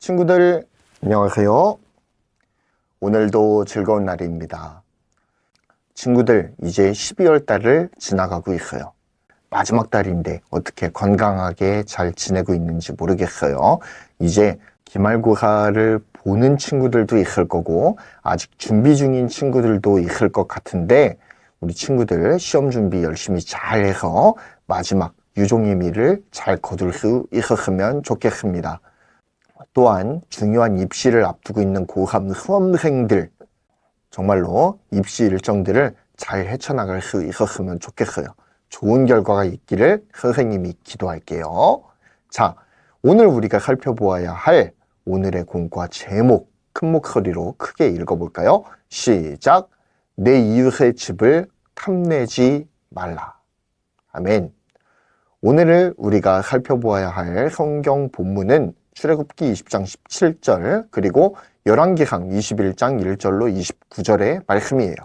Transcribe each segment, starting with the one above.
친구들 안녕하세요. 오늘도 즐거운 날입니다. 친구들 이제 12월 달을 지나가고 있어요. 마지막 달인데 어떻게 건강하게 잘 지내고 있는지 모르겠어요. 이제 기말고사를 보는 친구들도 있을 거고 아직 준비 중인 친구들도 있을 것 같은데 우리 친구들 시험 준비 열심히 잘 해서 마지막 유종의 미를 잘 거둘 수 있었으면 좋겠습니다. 또한 중요한 입시를 앞두고 있는 고3 수험생들 정말로 입시 일정들을 잘 헤쳐나갈 수 있었으면 좋겠어요. 좋은 결과가 있기를 선생님이 기도할게요. 자, 오늘 우리가 살펴보아야 할 오늘의 공과 제목 큰 목소리로 크게 읽어볼까요? 시작! 내 이웃의 집을 탐내지 말라. 아멘. 오늘 우리가 살펴보아야 할 성경 본문은 출애굽기 20장 17절 그리고 열왕기상 21장 1절로 29절의 말씀이에요.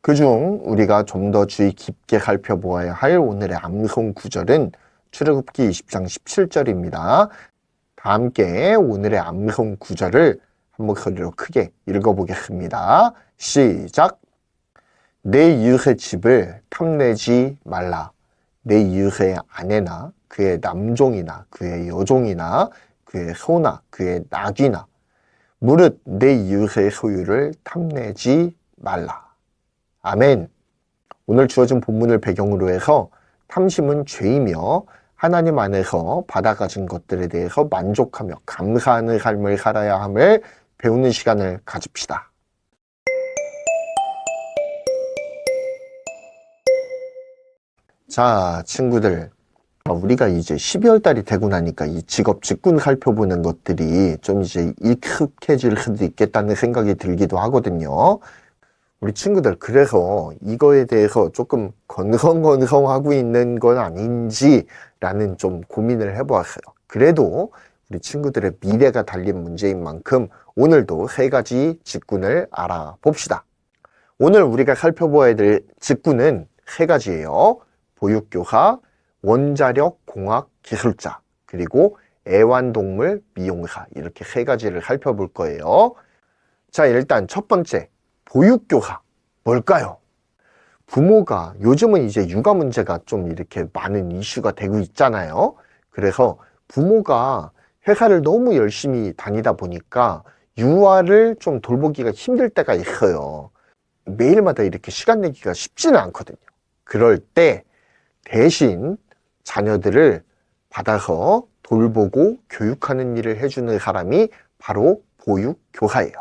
그중 우리가 좀 더 주의 깊게 살펴보아야 할 오늘의 암송 구절은 출애굽기 20장 17절입니다. 다 함께 오늘의 암송 구절을 한 목소리로 크게 읽어보겠습니다. 시작! 내 이웃의 집을 탐내지 말라. 내 이웃의 아내나 그의 남종이나 그의 여종이나 그의 소나 그의 낙이나 무릇 내 이웃의 소유를 탐내지 말라. 아멘. 오늘 주어진 본문을 배경으로 해서 탐심은 죄이며 하나님 안에서 받아가진 것들에 대해서 만족하며 감사하는 삶을 살아야 함을 배우는 시간을 가집시다. 자, 친구들, 우리가 이제 12월 달이 되고 나니까 이 직업 직군 살펴보는 것들이 좀 이제 익숙해질 수도 있겠다는 생각이 들기도 하거든요. 우리 친구들, 그래서 이거에 대해서 조금 건성건성하고 있는 건 아닌지라는 좀 고민을 해보았어요. 그래도 우리 친구들의 미래가 달린 문제인 만큼 오늘도 세 가지 직군을 알아봅시다. 오늘 우리가 살펴보아야 될 직군은 세 가지예요. 보육교사, 원자력 공학 기술자, 그리고 애완동물 미용사, 이렇게 세 가지를 살펴볼 거예요. 자, 일단 첫 번째, 보육교사. 뭘까요? 부모가 요즘은 이제 육아 문제가 좀 이렇게 많은 이슈가 되고 있잖아요. 그래서 부모가 회사를 너무 열심히 다니다 보니까 육아를 좀 돌보기가 힘들 때가 있어요. 매일마다 이렇게 시간 내기가 쉽지는 않거든요. 그럴 때 대신 자녀들을 받아서 돌보고 교육하는 일을 해주는 사람이 바로 보육교사예요.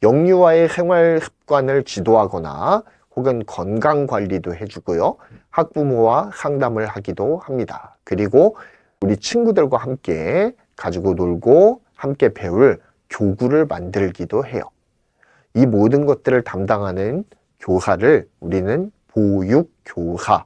영유아의 생활 습관을 지도하거나 혹은 건강관리도 해주고요. 학부모와 상담을 하기도 합니다. 그리고 우리 친구들과 함께 가지고 놀고 함께 배울 교구를 만들기도 해요. 이 모든 것들을 담당하는 교사를 우리는 보육교사라고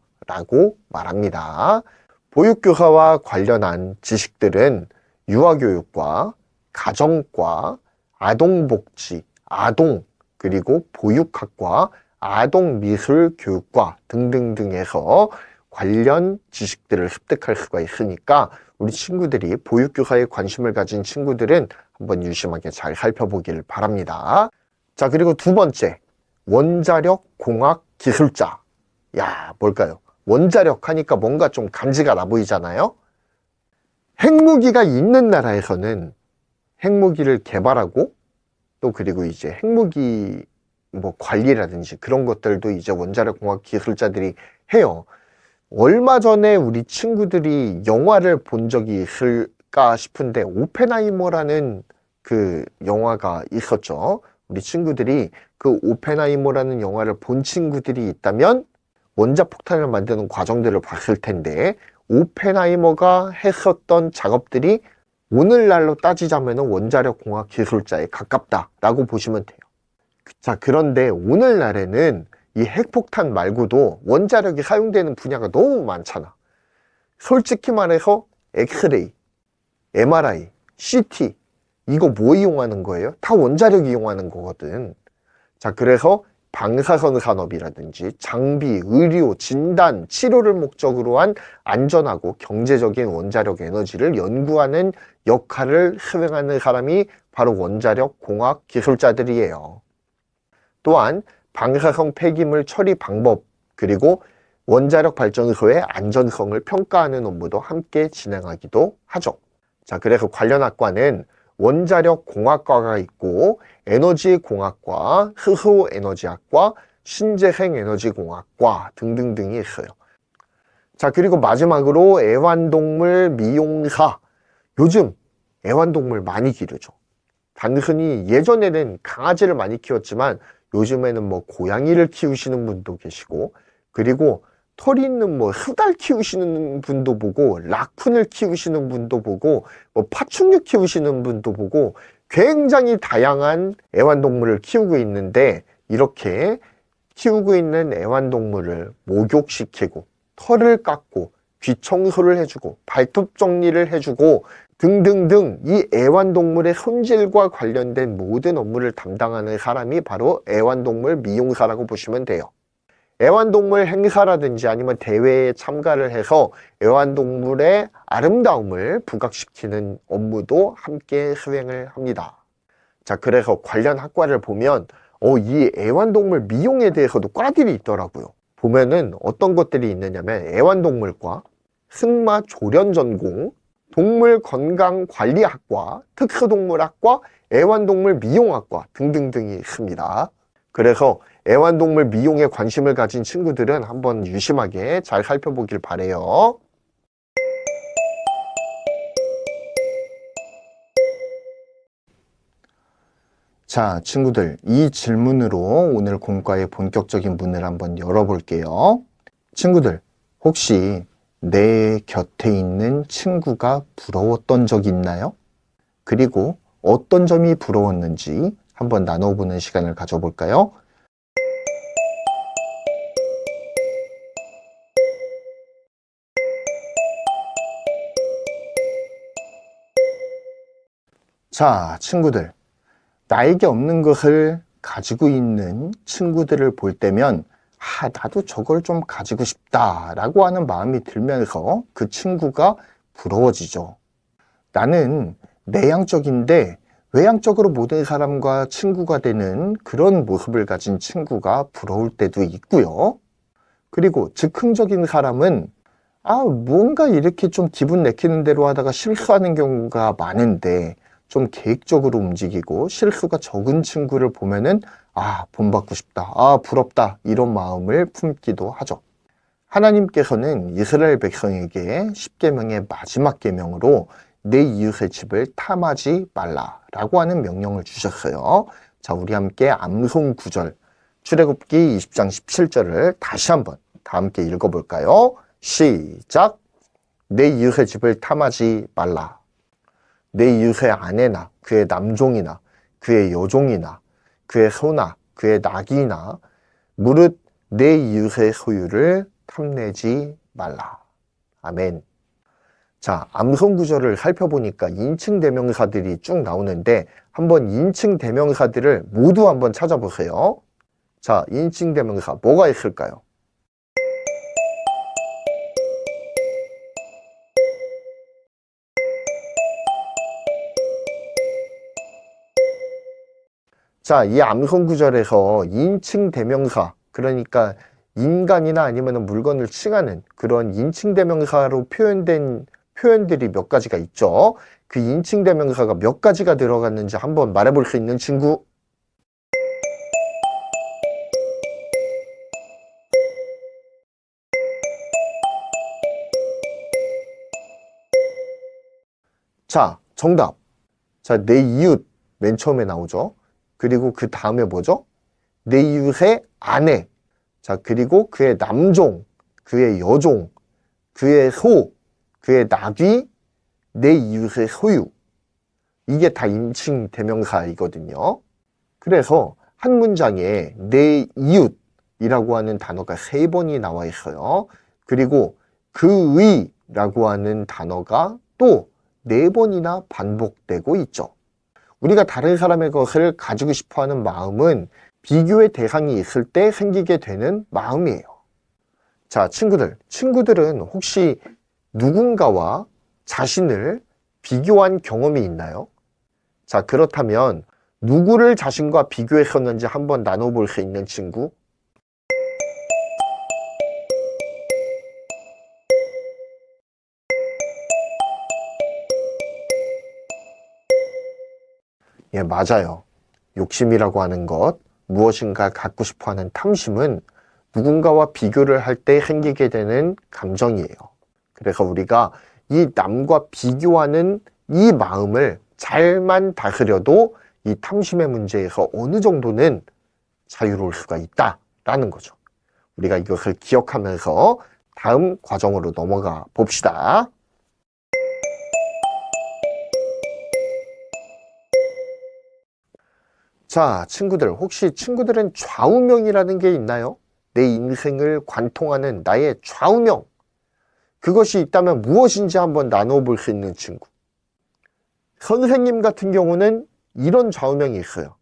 말합니다. 보육교사와 관련한 지식들은 유아교육과 가정과 아동복지, 아동, 그리고 보육학과, 아동미술교육과 등등등에서 관련 지식들을 습득할 수가 있으니까 우리 친구들이 보육교사에 관심을 가진 친구들은 한번 유심하게 잘 살펴보길 바랍니다. 자, 그리고 두 번째, 원자력 공학 기술자. 야, 뭘까요? 원자력 하니까 뭔가 좀 감지가 나 보이잖아요? 핵무기가 있는 나라에서는 핵무기를 개발하고 또 그리고 이제 핵무기 관리라든지 그런 것들도 이제 원자력 공학 기술자들이 해요. 얼마 전에 우리 친구들이 영화를 본 적이 있을까 싶은데 오펜하이머라는 그 영화가 있었죠. 우리 친구들이 그 오펜하이머라는 영화를 본 친구들이 있다면 원자폭탄을 만드는 과정들을 봤을 텐데 오펜하이머가 했었던 작업들이 오늘날로 따지자면 원자력 공학 기술자에 가깝다라고 보시면 돼요. 자, 그런데 오늘날에는 이 핵폭탄 말고도 원자력이 사용되는 분야가 너무 많잖아. 솔직히 말해서 엑스레이, MRI, CT 이거 뭐 이용하는 거예요? 다 원자력 이용하는 거거든. 자, 그래서 방사선 산업이라든지 장비, 의료, 진단, 치료를 목적으로 한 안전하고 경제적인 원자력 에너지를 연구하는 역할을 수행하는 사람이 바로 원자력 공학 기술자들이에요. 또한 방사성 폐기물 처리 방법, 그리고 원자력 발전소의 안전성을 평가하는 업무도 함께 진행하기도 하죠. 자, 그래서 관련 학과는 원자력 공학과가 있고 에너지공학과, 수소에너지학과, 신재생에너지공학과 등등등이 있어요. 자, 그리고 마지막으로 애완동물 미용사. 요즘 애완동물 많이 기르죠. 단순히 예전에는 강아지를 많이 키웠지만 요즘에는 뭐 고양이를 키우시는 분도 계시고, 그리고 털이 있는 뭐 수달 키우시는 분도 보고, 라쿤을 키우시는 분도 보고, 뭐 파충류 키우시는 분도 보고, 굉장히 다양한 애완동물을 키우고 있는데, 이렇게 키우고 있는 애완동물을 목욕시키고 털을 깎고 귀 청소를 해주고 발톱 정리를 해주고 등등등, 이 애완동물의 손질과 관련된 모든 업무를 담당하는 사람이 바로 애완동물 미용사라고 보시면 돼요. 애완동물 행사라든지 아니면 대회에 참가를 해서 애완동물의 아름다움을 부각시키는 업무도 함께 수행을 합니다. 자, 그래서 관련 학과를 보면 이 애완동물 미용에 대해서도 과들이 있더라고요. 보면은 어떤 것들이 있느냐면 애완동물과, 승마 조련 전공, 동물건강관리학과, 특수동물학과, 애완동물 미용학과 등등등이 있습니다. 그래서 애완동물 미용에 관심을 가진 친구들은 한번 유심하게 잘 살펴보길 바래요. 자, 친구들, 이 질문으로 오늘 공과의 본격적인 문을 한번 열어볼게요. 친구들, 혹시 내 곁에 있는 친구가 부러웠던 적 있나요? 그리고 어떤 점이 부러웠는지 한번 나눠보는 시간을 가져볼까요? 자, 친구들, 나에게 없는 것을 가지고 있는 친구들을 볼 때면 나도 저걸 좀 가지고 싶다라고 하는 마음이 들면서 그 친구가 부러워지죠. 나는 내향적인데 외향적으로 모든 사람과 친구가 되는 그런 모습을 가진 친구가 부러울 때도 있고요. 그리고 즉흥적인 사람은 뭔가 이렇게 좀 기분 내키는 대로 하다가 실수하는 경우가 많은데, 좀 계획적으로 움직이고 실수가 적은 친구를 보면은 본받고 싶다, 부럽다, 이런 마음을 품기도 하죠. 하나님께서는 이스라엘 백성에게 십계명의 마지막 계명으로 내 이웃의 집을 탐하지 말라라고 하는 명령을 주셨어요. 자, 우리 함께 암송 구절, 출애굽기 20장 17절을 다시 한번 다 함께 읽어볼까요? 시작! 내 이웃의 집을 탐하지 말라. 내 이웃의 아내나 그의 남종이나 그의 여종이나 그의 소나 그의 낙이나 무릇 내 이웃의 소유를 탐내지 말라. 아멘. 자, 암송 구절을 살펴보니까 인칭 대명사들이 쭉 나오는데 한번 인칭 대명사들을 모두 한번 찾아보세요. 자, 인칭 대명사 뭐가 있을까요? 자, 이 암송 구절에서 인칭 대명사, 그러니까 인간이나 아니면 물건을 칭하는 그런 인칭 대명사로 표현된 표현들이 몇 가지가 있죠. 그 인칭 대명사가 몇 가지가 들어갔는지 한번 말해볼 수 있는 친구? 자, 정답. 자, 내 이웃 맨 처음에 나오죠. 그리고 그 다음에 뭐죠? 내 이웃의 아내. 자, 그리고 그의 남종, 그의 여종, 그의 소, 그의 나귀, 내 이웃의 소유. 이게 다 인칭 대명사이거든요. 그래서 한 문장에 내 이웃이라고 하는 단어가 3번이 나와 있어요. 그리고 그의라고 하는 단어가 또 4번이나 반복되고 있죠. 우리가 다른 사람의 것을 가지고 싶어 하는 마음은 비교의 대상이 있을 때 생기게 되는 마음이에요. 자, 친구들은 혹시 누군가와 자신을 비교한 경험이 있나요? 자, 그렇다면 누구를 자신과 비교했었는지 한번 나눠볼 수 있는 친구? 예, 맞아요. 욕심이라고 하는 것, 무엇인가 갖고 싶어 하는 탐심은 누군가와 비교를 할 때 생기게 되는 감정이에요. 그래서 우리가 이 남과 비교하는 이 마음을 잘만 다스려도 이 탐심의 문제에서 어느 정도는 자유로울 수가 있다라는 거죠. 우리가 이것을 기억하면서 다음 과정으로 넘어가 봅시다. 자, 혹시 친구들은 좌우명이라는 게 있나요? 내 인생을 관통하는 나의 좌우명. 그것이 있다면 무엇인지 한번 나눠볼 수 있는 친구. 선생님 같은 경우는 이런 좌우명이 있어요.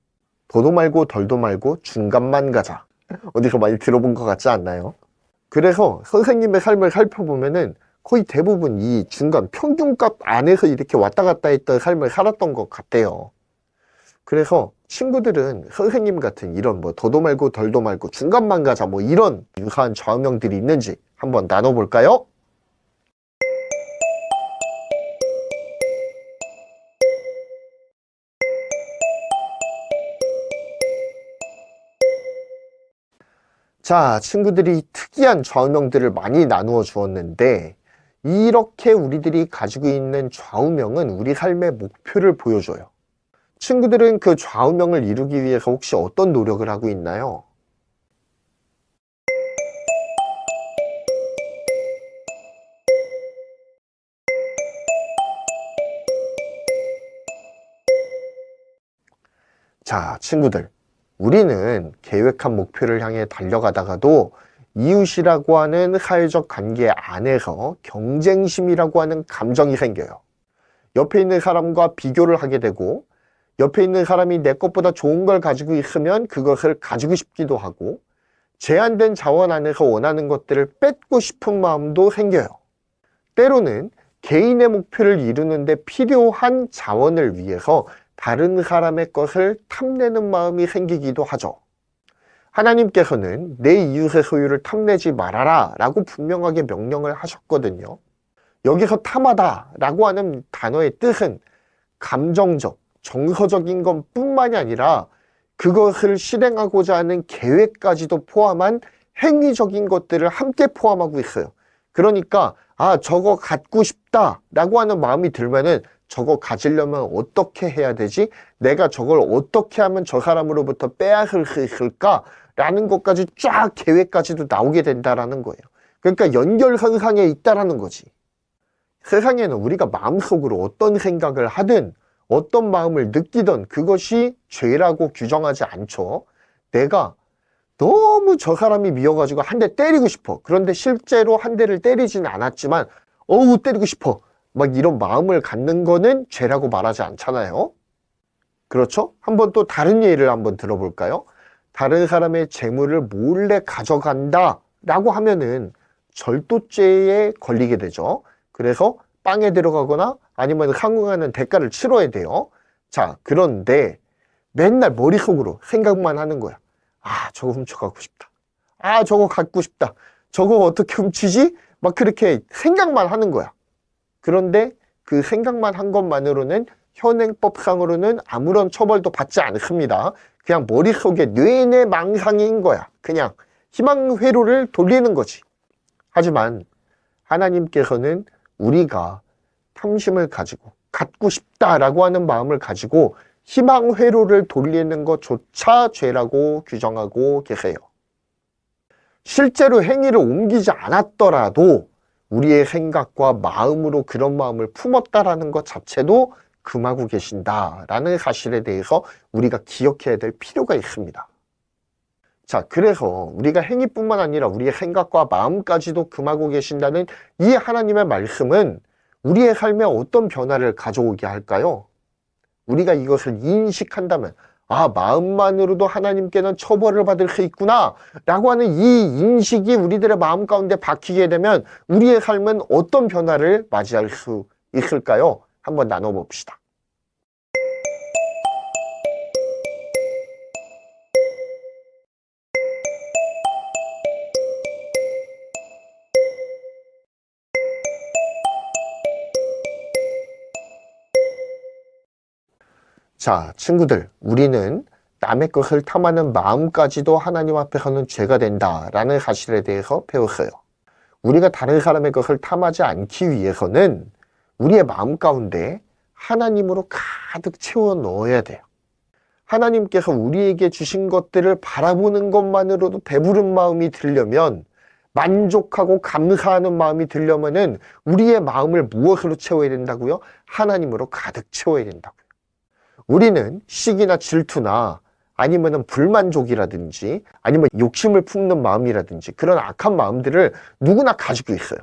도도 말고 덜도 말고 중간만 가자. 어디서 많이 들어본 것 같지 않나요? 그래서 선생님의 삶을 살펴보면은 거의 대부분 이 중간 평균값 안에서 이렇게 왔다 갔다 했던 삶을 살았던 것 같아요. 그래서 친구들은 선생님 같은 이런 뭐 도도 말고 덜도 말고 중간만 가자 뭐 이런 유사한 좌우명들이 있는지 한번 나눠볼까요? 자, 친구들이 특이한 좌우명들을 많이 나누어 주었는데 이렇게 우리들이 가지고 있는 좌우명은 우리 삶의 목표를 보여줘요. 친구들은 그 좌우명을 이루기 위해서 혹시 어떤 노력을 하고 있나요? 자, 친구들. 우리는 계획한 목표를 향해 달려가다가도 이웃이라고 하는 사회적 관계 안에서 경쟁심이라고 하는 감정이 생겨요. 옆에 있는 사람과 비교를 하게 되고 옆에 있는 사람이 내 것보다 좋은 걸 가지고 있으면 그것을 가지고 싶기도 하고 제한된 자원 안에서 원하는 것들을 뺏고 싶은 마음도 생겨요. 때로는 개인의 목표를 이루는데 필요한 자원을 위해서 다른 사람의 것을 탐내는 마음이 생기기도 하죠. 하나님께서는 내 이웃의 소유를 탐내지 말아라 라고 분명하게 명령을 하셨거든요. 여기서 탐하다 라고 하는 단어의 뜻은 감정적, 정서적인 것 뿐만이 아니라 그것을 실행하고자 하는 계획까지도 포함한 행위적인 것들을 함께 포함하고 있어요. 그러니까 저거 갖고 싶다 라고 하는 마음이 들면은 저거 가지려면 어떻게 해야 되지? 내가 저걸 어떻게 하면 저 사람으로부터 빼앗을 수 있을까? 라는 것까지 쫙 계획까지도 나오게 된다라는 거예요. 그러니까 연결선상에 있다라는 거지. 세상에는 우리가 마음속으로 어떤 생각을 하든 어떤 마음을 느끼든 그것이 죄라고 규정하지 않죠. 내가 너무 저 사람이 미워가지고 한 대 때리고 싶어. 그런데 실제로 한 대를 때리지는 않았지만 어우 때리고 싶어. 막 이런 마음을 갖는 거는 죄라고 말하지 않잖아요. 그렇죠? 한번 또 다른 예를 한번 들어볼까요? 다른 사람의 재물을 몰래 가져간다 라고 하면은 절도죄에 걸리게 되죠. 그래서 빵에 들어가거나 아니면 상응하는 대가를 치러야 돼요. 자, 그런데 맨날 머릿속으로 생각만 하는 거야. 저거 훔쳐가고 싶다. 저거 갖고 싶다. 저거 어떻게 훔치지? 막 그렇게 생각만 하는 거야. 그런데 그 생각만 한 것만으로는 현행법상으로는 아무런 처벌도 받지 않습니다. 그냥 머릿속에 뇌내 망상인 거야. 그냥 희망 회로를 돌리는 거지. 하지만 하나님께서는 우리가 탐심을 가지고 갖고 싶다라고 하는 마음을 가지고 희망 회로를 돌리는 것조차 죄라고 규정하고 계세요. 실제로 행위를 옮기지 않았더라도 우리의 생각과 마음으로 그런 마음을 품었다라는 것 자체도 금하고 계신다라는 사실에 대해서 우리가 기억해야 될 필요가 있습니다. 자, 그래서 우리가 행위뿐만 아니라 우리의 생각과 마음까지도 금하고 계신다는 이 하나님의 말씀은 우리의 삶에 어떤 변화를 가져오게 할까요? 우리가 이것을 인식한다면 아, 마음만으로도 하나님께는 처벌을 받을 수 있구나 라고 하는 이 인식이 우리들의 마음 가운데 박히게 되면 우리의 삶은 어떤 변화를 맞이할 수 있을까요? 한번 나눠봅시다. 자, 친구들, 우리는 남의 것을 탐하는 마음까지도 하나님 앞에서는 죄가 된다라는 사실에 대해서 배웠어요. 우리가 다른 사람의 것을 탐하지 않기 위해서는 우리의 마음 가운데 하나님으로 가득 채워 넣어야 돼요. 하나님께서 우리에게 주신 것들을 바라보는 것만으로도 배부른 마음이 들려면, 만족하고 감사하는 마음이 들려면은 우리의 마음을 무엇으로 채워야 된다고요? 하나님으로 가득 채워야 된다고요. 우리는 시기나 질투나 아니면은 불만족이라든지 아니면 욕심을 품는 마음이라든지 그런 악한 마음들을 누구나 가지고 있어요.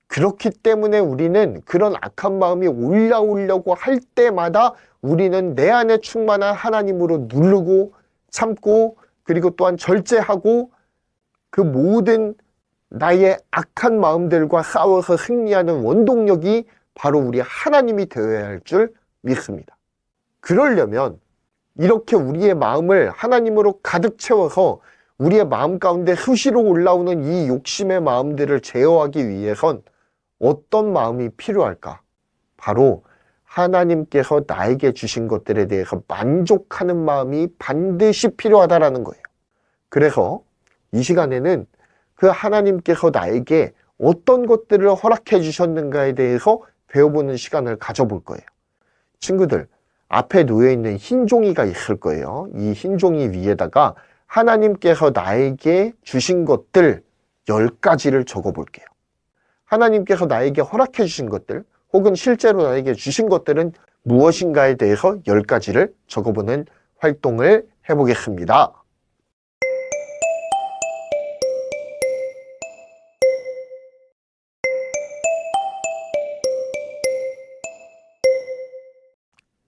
그렇기 때문에 우리는 그런 악한 마음이 올라오려고 할 때마다 우리는 내 안에 충만한 하나님으로 누르고 참고, 그리고 또한 절제하고, 그 모든 나의 악한 마음들과 싸워서 승리하는 원동력이 바로 우리 하나님이 되어야 할 줄 믿습니다. 그러려면 이렇게 우리의 마음을 하나님으로 가득 채워서 우리의 마음 가운데 수시로 올라오는 이 욕심의 마음들을 제어하기 위해선 어떤 마음이 필요할까? 바로 하나님께서 나에게 주신 것들에 대해서 만족하는 마음이 반드시 필요하다라는 거예요. 그래서 이 시간에는 그 하나님께서 나에게 어떤 것들을 허락해 주셨는가에 대해서 배워보는 시간을 가져볼 거예요. 친구들, 앞에 놓여있는 흰 종이가 있을 거예요. 이 흰 종이 위에다가 하나님께서 나에게 주신 것들 10가지를 적어볼게요. 하나님께서 나에게 허락해 주신 것들, 혹은 실제로 나에게 주신 것들은 무엇인가에 대해서 10가지를 적어보는 활동을 해보겠습니다.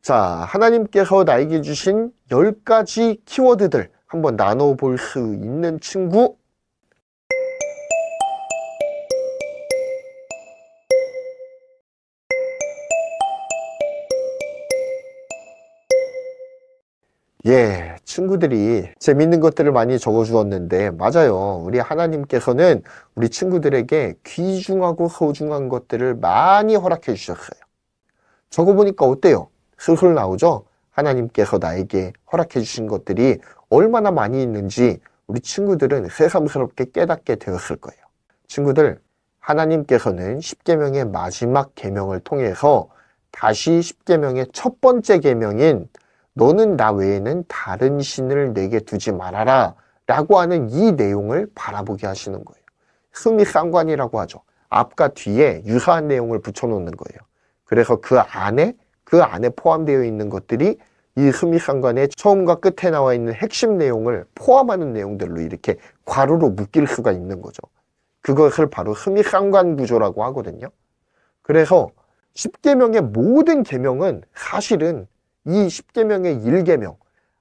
자, 하나님께서 나에게 주신 10가지 키워드들 한번 나눠볼 수 있는 친구? 예, 친구들이 재밌는 것들을 많이 적어주었는데, 맞아요. 우리 하나님께서는 우리 친구들에게 귀중하고 소중한 것들을 많이 허락해 주셨어요. 적어보니까 어때요? 슬슬 나오죠? 하나님께서 나에게 허락해 주신 것들이 얼마나 많이 있는지 우리 친구들은 새삼스럽게 깨닫게 되었을 거예요. 친구들, 하나님께서는 십계명의 마지막 계명을 통해서 다시 십계명의 첫 번째 계명인 너는 나 외에는 다른 신을 내게 두지 말아라 라고 하는 이 내용을 바라보게 하시는 거예요. 흠이상관이라고 하죠. 앞과 뒤에 유사한 내용을 붙여놓는 거예요. 그래서 그 안에 포함되어 있는 것들이 이 흠이상관의 처음과 끝에 나와 있는 핵심 내용을 포함하는 내용들로 이렇게 괄호로 묶일 수가 있는 거죠. 그것을 바로 흠이상관 구조라고 하거든요. 그래서 십계명의 모든 계명은 사실은 이 십계명의 1계명,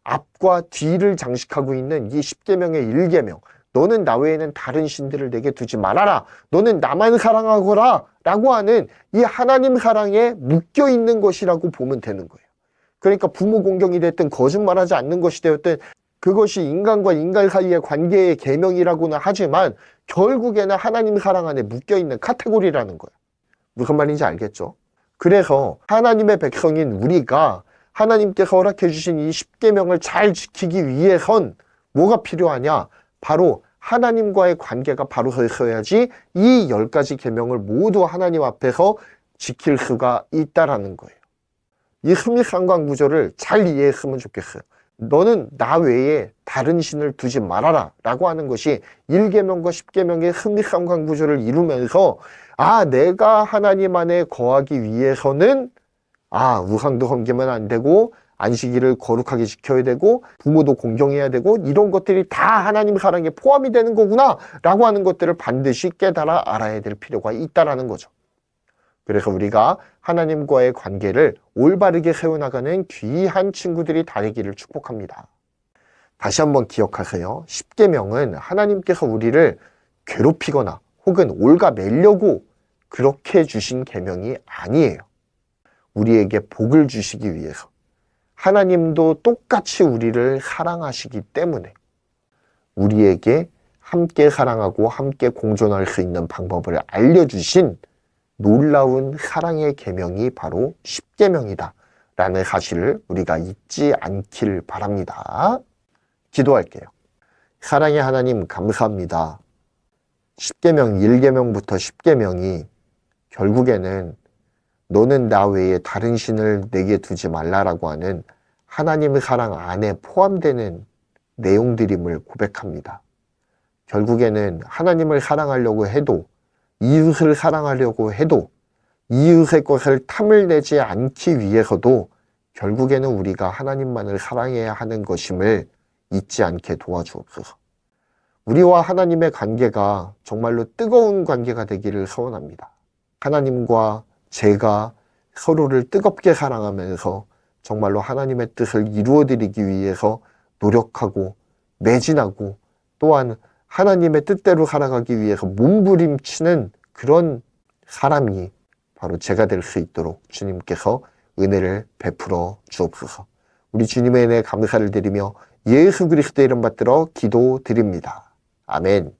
앞과 뒤를 장식하고 있는 이 십계명의 1계명, 너는 나 외에는 다른 신들을 내게 두지 말아라, 너는 나만 사랑하거라 라고 하는 이 하나님 사랑에 묶여 있는 것이라고 보면 되는 거예요. 그러니까 부모 공경이 됐든 거짓말하지 않는 것이 되었든 그것이 인간과 인간 사이의 관계의 계명이라고는 하지만 결국에는 하나님 사랑 안에 묶여 있는 카테고리라는 거예요. 무슨 말인지 알겠죠? 그래서 하나님의 백성인 우리가 하나님께서 허락해 주신 이 십계명을 잘 지키기 위해선 뭐가 필요하냐? 바로 하나님과의 관계가 바로 서 있어야지 이 10가지 계명을 모두 하나님 앞에서 지킬 수가 있다라는 거예요. 이 흠이상관 구조를 잘 이해했으면 좋겠어요. 너는 나 외에 다른 신을 두지 말아라 라고 하는 것이 1계명과 10계명의 흠이상관 구조를 이루면서 내가 하나님 안에 거하기 위해서는 우상도 섬기면 안 되고 안식일을 거룩하게 지켜야 되고 부모도 공경해야 되고 이런 것들이 다 하나님 사랑에 포함이 되는 거구나 라고 하는 것들을 반드시 깨달아 알아야 될 필요가 있다라는 거죠. 그래서 우리가 하나님과의 관계를 올바르게 세워나가는 귀한 친구들이 되기를 축복합니다. 다시 한번 기억하세요. 십계명은 하나님께서 우리를 괴롭히거나 혹은 올가매려고 그렇게 주신 계명이 아니에요. 우리에게 복을 주시기 위해서, 하나님도 똑같이 우리를 사랑하시기 때문에 우리에게 함께 사랑하고 함께 공존할 수 있는 방법을 알려주신 놀라운 사랑의 계명이 바로 십계명이다 라는 사실을 우리가 잊지 않길 바랍니다. 기도할게요. 사랑의 하나님, 감사합니다. 십계명 1계명부터 10계명이 결국에는 너는 나 외에 다른 신을 내게 두지 말라라고 하는 하나님의 사랑 안에 포함되는 내용들임을 고백합니다. 결국에는 하나님을 사랑하려고 해도, 이웃을 사랑하려고 해도, 이웃의 것을 탐을 내지 않기 위해서도 결국에는 우리가 하나님만을 사랑해야 하는 것임을 잊지 않게 도와주옵소서. 우리와 하나님의 관계가 정말로 뜨거운 관계가 되기를 소원합니다. 하나님과 제가 서로를 뜨겁게 사랑하면서 정말로 하나님의 뜻을 이루어드리기 위해서 노력하고 매진하고, 또한 하나님의 뜻대로 살아가기 위해서 몸부림치는 그런 사람이 바로 제가 될 수 있도록 주님께서 은혜를 베풀어 주옵소서. 우리 주님의 은혜에 감사를 드리며 예수 그리스도의 이름 받들어 기도드립니다. 아멘.